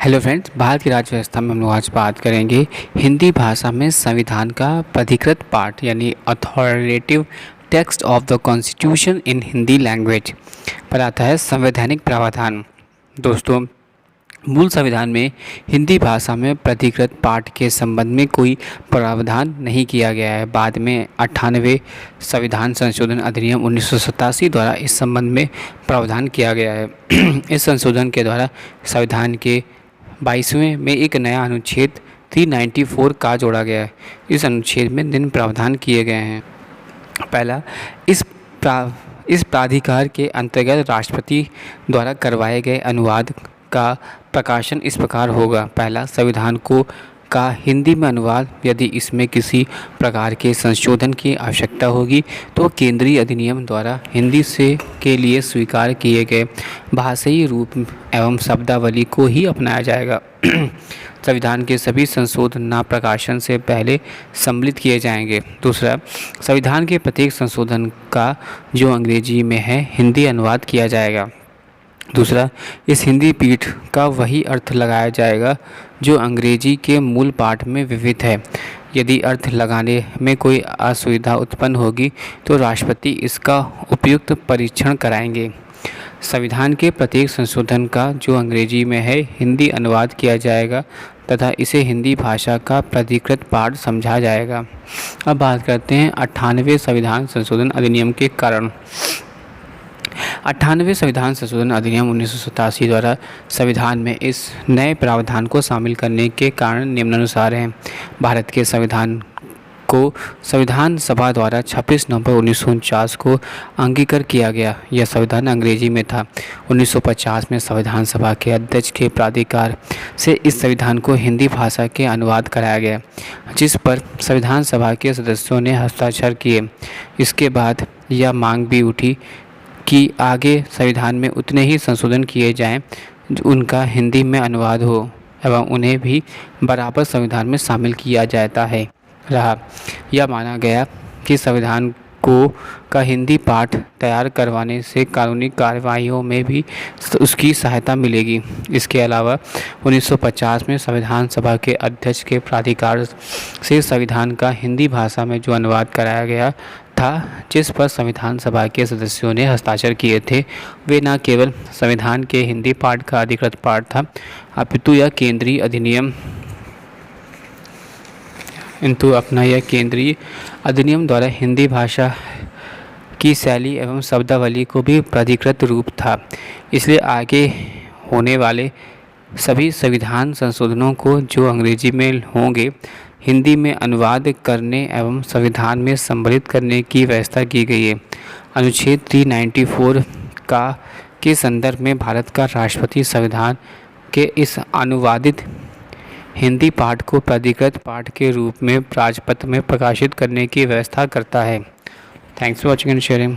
Hello friends, Bharat की राज्य व्यवस्था में हम लोग आज बात करेंगे हिंदी भाषा में संविधान का प्राधिकृत पाठ यानी authoritative text of the constitution in Hindi language पर आता है संवैधानिक प्रावधान। दोस्तों, मूल संविधान में हिंदी भाषा में प्राधिकृत पाठ के संबंध में कोई प्रावधान नहीं किया गया है। बाद में 98वें संविधान संशोधन अधिनियम 1987 द्वारा इस संबंध में प्रावधान किया गया है। इस संशोधन के द्वारा संविधान के 22वें में एक नया अनुच्छेद 394 का जोड़ा गया है। इस अनुच्छेद में निम्न प्रावधान किए गए हैं। पहला, इस प्राधिकार के अंतर्गत राष्ट्रपति द्वारा करवाए गए अनुवाद का प्रकाशन इस प्रकार होगा। पहला, संविधान का हिंदी में अनुवाद यदि इसमें किसी प्रकार के संशोधन की आवश्यकता होगी तो केंद्रीय अधिनियम द्वारा हिंदी से के लिए स्वीकार किए गए भाषाई रूप एवं शब्दावली को ही अपनाया जाएगा। संविधान के सभी संशोधन प्रकाशन से पहले सम्मिलित किए जाएंगे। दूसरा, संविधान के प्रत्येक संशोधन का जो अंग्रेजी में है हिंदी अनुवाद किया जाएगा। दूसरा, इस हिंदी पीठ का वही अर्थ लगाया जाएगा जो अंग्रेजी के मूल पाठ में विविध है। यदि अर्थ लगाने में कोई असुविधा उत्पन्न होगी तो राष्ट्रपति इसका उपयुक्त परीक्षण कराएंगे। संविधान के प्रत्येक संशोधन का जो अंग्रेजी में है हिंदी अनुवाद किया जाएगा तथा इसे हिंदी भाषा का प्राधिकृत पाठ समझा जाएगा। अब बात करते हैं 98वें संविधान संशोधन अधिनियम के कारण। 98वें संविधान संशोधन अधिनियम 1987 द्वारा संविधान में इस नए प्रावधान को शामिल करने के कारण निम्नानुसार हैं। भारत के संविधान को संविधान सभा द्वारा 26 नवंबर 1949 को अंगीकार किया गया। यह संविधान अंग्रेजी में था। 1950 में संविधान सभा के अध्यक्ष के प्राधिकार से इस संविधान को हिंदी भाषा के अनुवाद कराया गया, जिस पर संविधान सभा के सदस्यों ने हस्ताक्षर किए। इसके बाद यह मांग भी उठी कि आगे संविधान में उतने ही संशोधन किए जाएं जो उनका हिंदी में अनुवाद हो एवं उन्हें भी बराबर संविधान में शामिल किया जाता है रहा। यह माना गया कि संविधान का हिंदी पाठ तैयार करवाने से कानूनी कार्रवाइयों में भी उसकी सहायता मिलेगी। इसके अलावा 1950 में संविधान सभा के अध्यक्ष के प्राधिकार से संविधान का हिंदी भाषा में जो अनुवाद कराया गया था, जिस पर संविधान सभा के सदस्यों ने हस्ताक्षर किए थे, वे न केवल संविधान के हिंदी पाठ का अधिकृत पाठ था अपितु यह केंद्रीय अधिनियम द्वारा हिंदी भाषा की शैली एवं शब्दावली को भी प्राधिकृत रूप था। इसलिए आगे होने वाले सभी संविधान संशोधनों को जो अंग्रेजी में होंगे हिंदी में अनुवाद करने एवं संविधान में सम्मिलित करने की व्यवस्था की गई है। अनुच्छेद 394 के संदर्भ में भारत का राष्ट्रपति संविधान के इस अनुवादित हिंदी पाठ को प्राधिकृत पाठ के रूप में राजपत्र में प्रकाशित करने की व्यवस्था करता है। Thanks for watching and sharing.